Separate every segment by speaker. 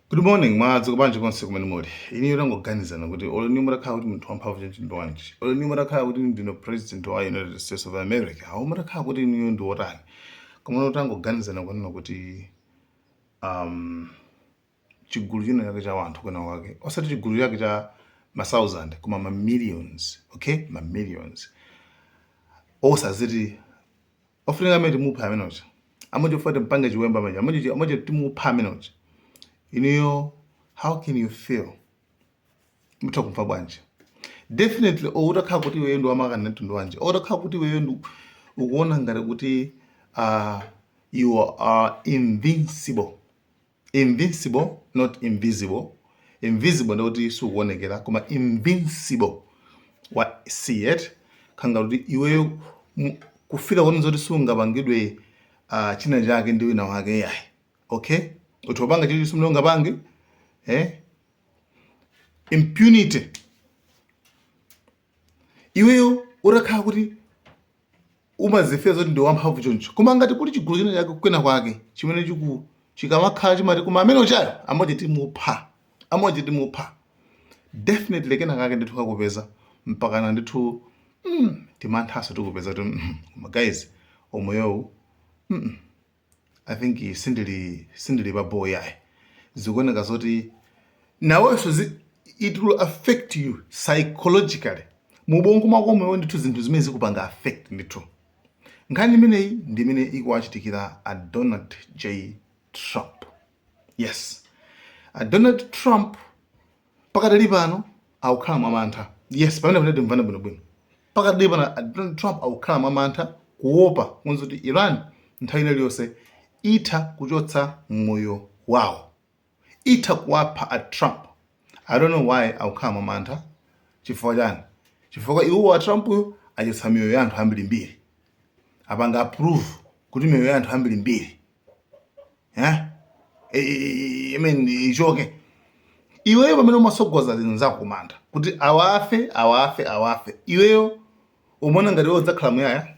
Speaker 1: Good morning, madzuka banje konse kumene muli. Ini rangoganizana kuti olo ni mutakhala kuti munthu wamphamvu chinthu wanji. Olo ni mutakhala kuti ndino president wa United States of America. Awu mutakhala kuti iniyo ndi wotani. Koma utangoganizana kunena kuti chigulu china chake cha wanthu kwena wake. Osati chigulu chake cha ma thousand koma ma millions, okay? Ma millions. Osaziti ofunika amene timupha amenocha. Amoje ufate mpange chiwemba manja. Amoje timupha amenocha. How can you feel? Mutakumva bwanje. Definitely utakhala kuti wewe ndo amaka netundu wanje. Utakhala kuti wewe ndo ukuona ngati kuti you are invincible. Invincible, not invisible. Invisible ndoti sukuonekera koma invincible. What see it? Kanga kuti iwe kufika kuti nzoti sungapangidwe china chake ndi wina wake yayi. Okay? Utopanga chili sumlonga bangi, impunity. Iweyo utakhala kuti umazifira zoti ndi wamphamvu choncho. Koma ngati kuli chigulu china chake kwena kwake, chimene chikamakhala chimati koma amene uchayo amoje timupha. Definitely kena kake ndithu kakupeza mpakana ndithu timanthaso tikupeza kuti guys omoyo I think sindili babo yayi. Zikuoneka zoti nawenso it will affect you psychologically. Mubongo mwako omwe ndithu zinthu zimene zikupanga affect ndithu. Nkhani imeneyi ndi imene ikuwachitikira a Donald J. Trump. Yes. A Donald Trump pakadali pano akukhala mwamantha. Yes, pamene panati mvana bwinobwino. Pakadali pano a Donald Trump akukhala mwamantha kuopa kuti Iran nthawi iliyonse itha kuchotsa moyo wawo. Itha kuwapha a Trump. I don't know why akukhala mwamantha. Chifukwa chani? Chifukwa iwo wa Trump uyo achotsa miyoyo ya anthu ambirimbiri. Apanga approve kuti miyoyo ya anthu ambirimbiri. I mean, ichoke. Iweyo pamene umasogoza zinzako kumanda kuti awafe. Iweyo umona ngati wewe udzakhala muyaya.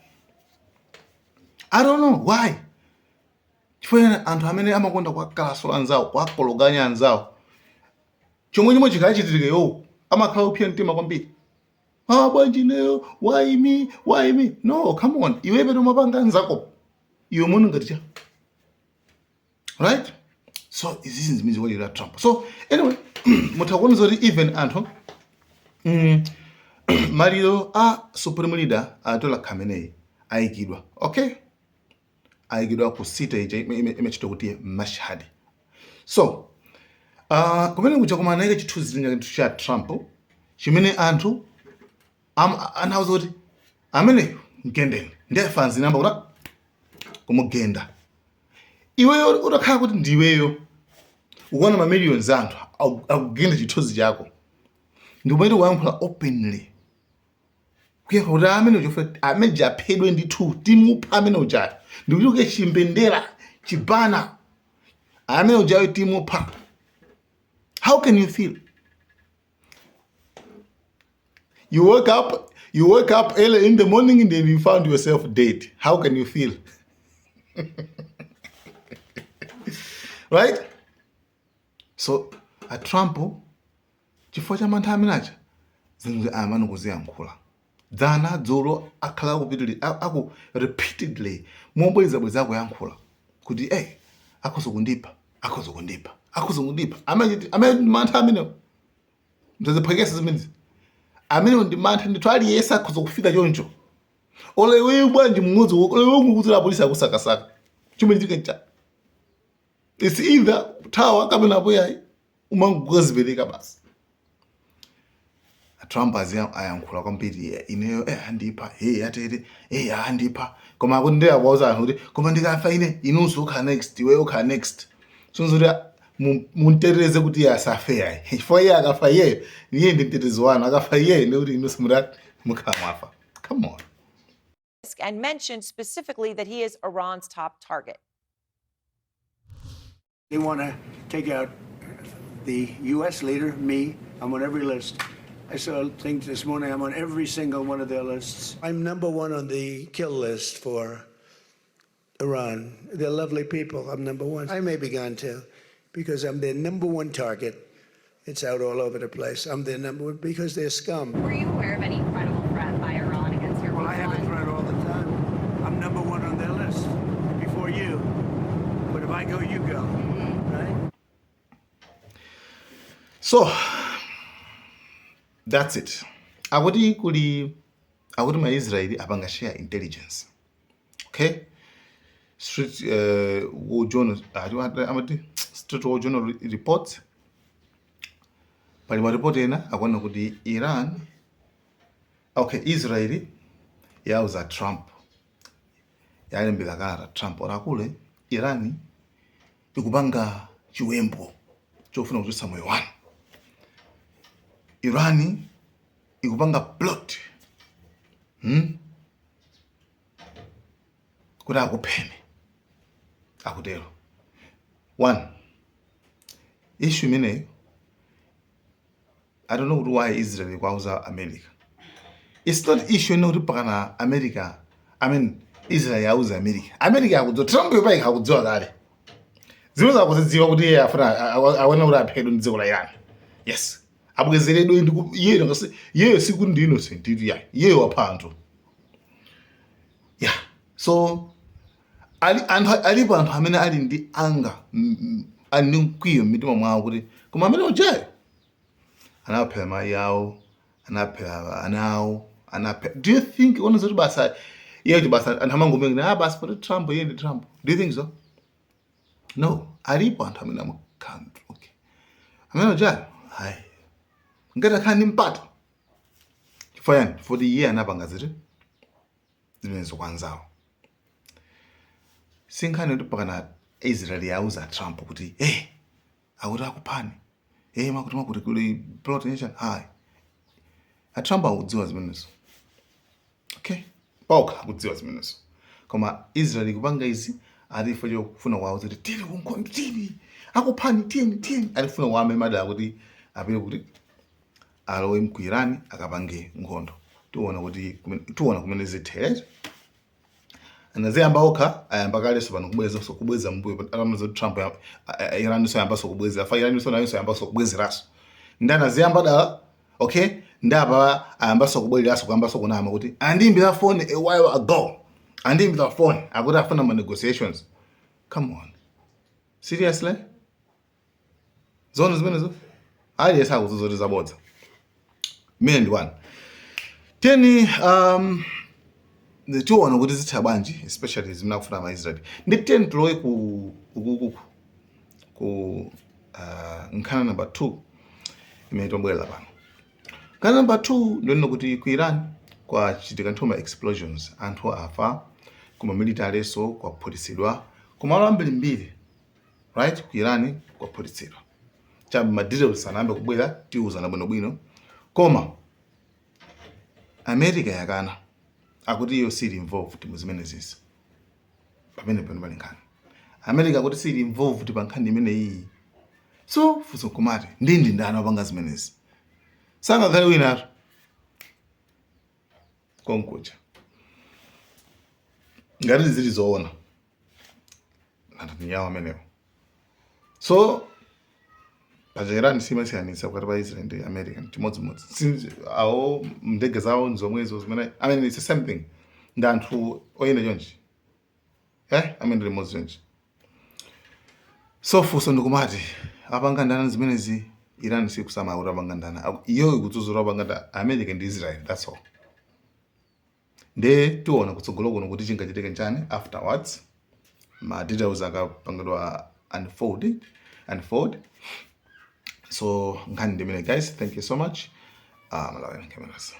Speaker 1: I don't know why. Chifukwa anthu amene amakonda kwakalaso anzawo, kwakologanya anzawo. Chomwe chikachitika yo amakhala uphiya mtima kwambiri. Bwanji neyo, why me? No, come on. Iwe pamene umapanga anzako. Iwe umona ngati cha. Right? So this is means what you Trump. So anyway, mutakuona zoti even anthu maliro a supreme leader Ayatollah Khamenei ayikidwa. Okay? Ayikidwa ku site imechita kuti Mashhad. So kumene kuja kumana naye chithunzi cha Trump chimene anthu anauza kuti amene mgendeni ndiye fanzi namba kuti kumugenda. Iweyo utakhala kuti ndiweyo ukuona ma millions anthu akugenda chithunzi chako. Ndimene wayankhula openly. Kuyankha kuti amene uchofuna amene japhedwe ndithu timupha amene ujayo. Ndikuti chimbendera chibana amene ujayo timupha. How can you feel? You wake up early in the morning and then you found yourself dead. How can you feel? Right? So a Trump chifukwa cha mantha amenacha zinthu amene kuziyankhula. Dzana dzolo akhala aku repeatedly mobweza kuyankhula kuti akuzokundipha. Amene mantha amene mtaziphekesa zimene amene ndi mantha ndithu aliyesa akuzokufika choncho. Ole wewe bwanji mmudzi ole wewe ngukuzira polisi akusakasaka. Chimene chikecha. It's either tawa kapena apo yayi umangozibereka basi. Trump ayankhula kwambiri ineyo andipha atete andipha koma akuti ndiye akwaza kuti koma ndikafa inunso ukha next iwe ukha next. Sonzuri muntereze kuti asafe yayi. Chifukwa iye akafa iye ndiye ndintereze wanu akafa iye ndikuti inunso mukhala mwafa. Come on.
Speaker 2: And mentioned specifically that he is Iran's top target.
Speaker 3: They want to take out the U.S. leader, me. I'm on every list. I saw a thing this morning. I'm on every single one of their lists. I'm number one on the kill list for Iran. They're lovely people. I'm number one. I may be gone too. because I'm their number one target. It's out all over the place. I'm their number one because they're scum.
Speaker 4: Were you aware of any credible threat by Iran against your
Speaker 3: Well, I have a
Speaker 4: baseline?
Speaker 3: threat all the time. I'm number one on their list before you. But if I go, you go. Right?
Speaker 1: So that's it. Akuti maIsraeli apanga share intelligence. Okay? Street war journal street war journal report. Pali maripoti ena akuona kuti Iran, okay, Israeli yauza Trump. Yalembera kalata Trump orakule Iran ikupanga chiwembo chofuna kuchotsa moyo wanu. Iran ikupanga plot kuti akupheni. Akutero. One, issue imeneyo, I don't know why Israel kwauza America. It's not issue inokuti pakana America, Israel yauza America. America yakudziwa, Trump yopai hakudziwa kale. Zimwe zakuzidziwa kuti iye afuna awona kuti aphedwe ndi dziko la Iran. Yes. Abwezeredwe ndi iye ngasi iye siku ndi innocent ndi ya. Iye wapha anthu. Yeah. So alipo anthu amene ali ndi anga ali ndi mkwiyo m'mitima mwawo kuti koma amene ujayo anaphera mayi awo, anaphera ana awo, do you think ono zoti basa iye kuti basa anthu amangomengena basi poti Trump iye ndi Trump? Do you think so? No, alipo anthu amene amakhala okay. Amene ujayo hayi ngati akhala ndi mpato chifukwa for iye anapanga ziti zimene zokwanzawo. Sinkhani kuti pakana Israel yauza Trump kuti akuti akuphani makuti kuli plot nation hayi. Trump akudziwa zimenezo. Okay, pauka akudziwa zimenezo. Koma Israel ikupanga izi alifo chokufuna kwawo kuti tili kunkhondo tili akuphani tiyeni alifuna wame madala kuti apite kuti alowe ku Iran akapange nkhondo. Tiona kumene zithere. Anaziyamba okha ayamba kaleso pano kubweza mbuyo amazo Trump Iran so yamba so kubweza afa Iran so nayo so yamba so kubwezeraso. Ndana ziyamba dala, okay, ndaba ayamba so kubweleraso kwamba so kunama kuti andimbira phone a while ago. Andimbira phone akuti afuna ma negotiations. Come on. Seriously? Zona zimenezo? Ali yesa kuzozo zabodza. Me and one. Teni tiona kuti zitha bwanji especially zimene kufuna maIsrael. Nditeni tulowe ku nkhani number 2 imene tobwera pano. Nkhani number 2 ndino kuti ku Iran kwachitika nthoma explosions, anthu afa, kuma military so kwaphutitsidwa, kumalo ambirimbiri, right? Ku Iran kwaphutitsidwa. Cha ma details sanambe kubwera tiuzana bwinobwino. Koma America yakana akuti iyo sili involved mu zimene zizi. Pamene pali nkhani. America akuti sili involved pa nkhani imene iyi. So fuso kumati ndindi ndana wapanga zimenezi. Sanga khali winatu. Konkuja. Ngati zili zoona. Nandani yawo amenewo. So Iran simasiyanisa pakati pa Israel ndi America chimodzimodzi. Awo ndege zawo nzomwezo zimene it's the same thing. Ndanthu oyenda chonchi. Limodzi chonchi. So fuso ndikumati apanga ndana zimenezi Iran sikusama kuti apanga ndana. Iyo ikudzuzura apanga ndana America ndi Israel, that's all. Nde tiona kutsogolo kuno kuti chingachitike njani afterwards. Ma details akapangidwa unfold. So, guys, thank you so much. Malawi cameras.